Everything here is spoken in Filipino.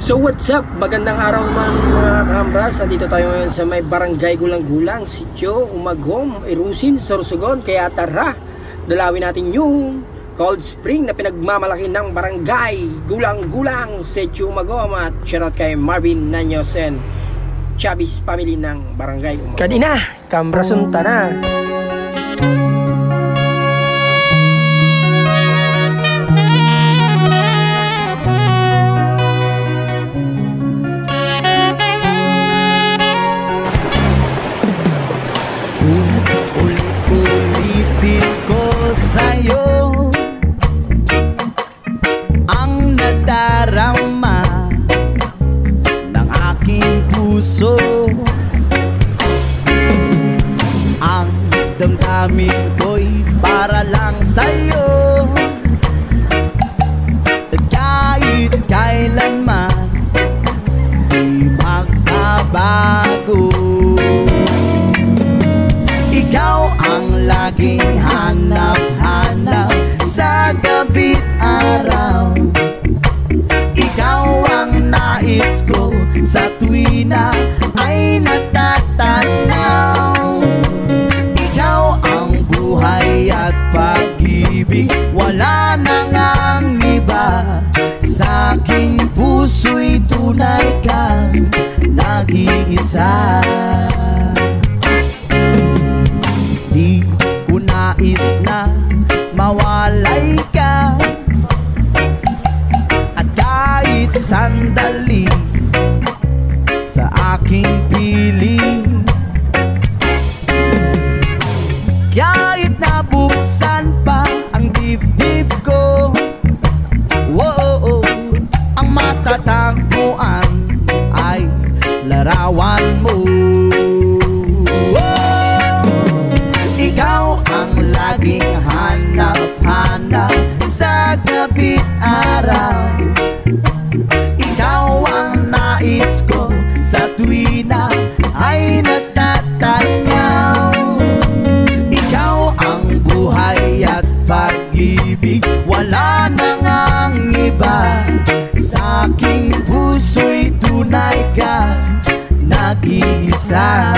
So what's up? Magandang araw naman mga kambras. Dito tayo ngayon sa may barangay Gulang-Gulang, Sitio Umagom, Irusin, Sorsogon. Kaya tara, dalawin natin yung cold spring na pinagmamalaki ng barangay Gulang-Gulang, Sitio Umagom. At shoutout kay Marvin Nanyos and Chavez family ng barangay Umagom. Kanina, kambrasunta na. Ulit-ulitin ko sa'yo ang nadarama ng aking puso. Ang damdamin ko'y para lang sa'yo, at kahit kailanman di magbabago. Ikaw ang laging hanap-hanap sa gabi't araw. Ikaw ang nais ko sa tuwina ay natatanaw. Ikaw ang buhay at pag-ibig, wala nang ang iba. Sa aking puso'y tunay kang nag-iisa. Di ko nais na mawalay ka, at kahit sandali sa aking piling. Kahit nabuksan pa ang dibdib ko, wow, ang matatagpuan ay larawan mo. Ikaw ang laging hanap-hanap sa gabi't araw. Ikaw ang nais ko sa tuwina ay natatanaw. Ikaw ang buhay at pag-ibig, wala nang ang iba. Sa aking puso'y tunay ka nag-iisa.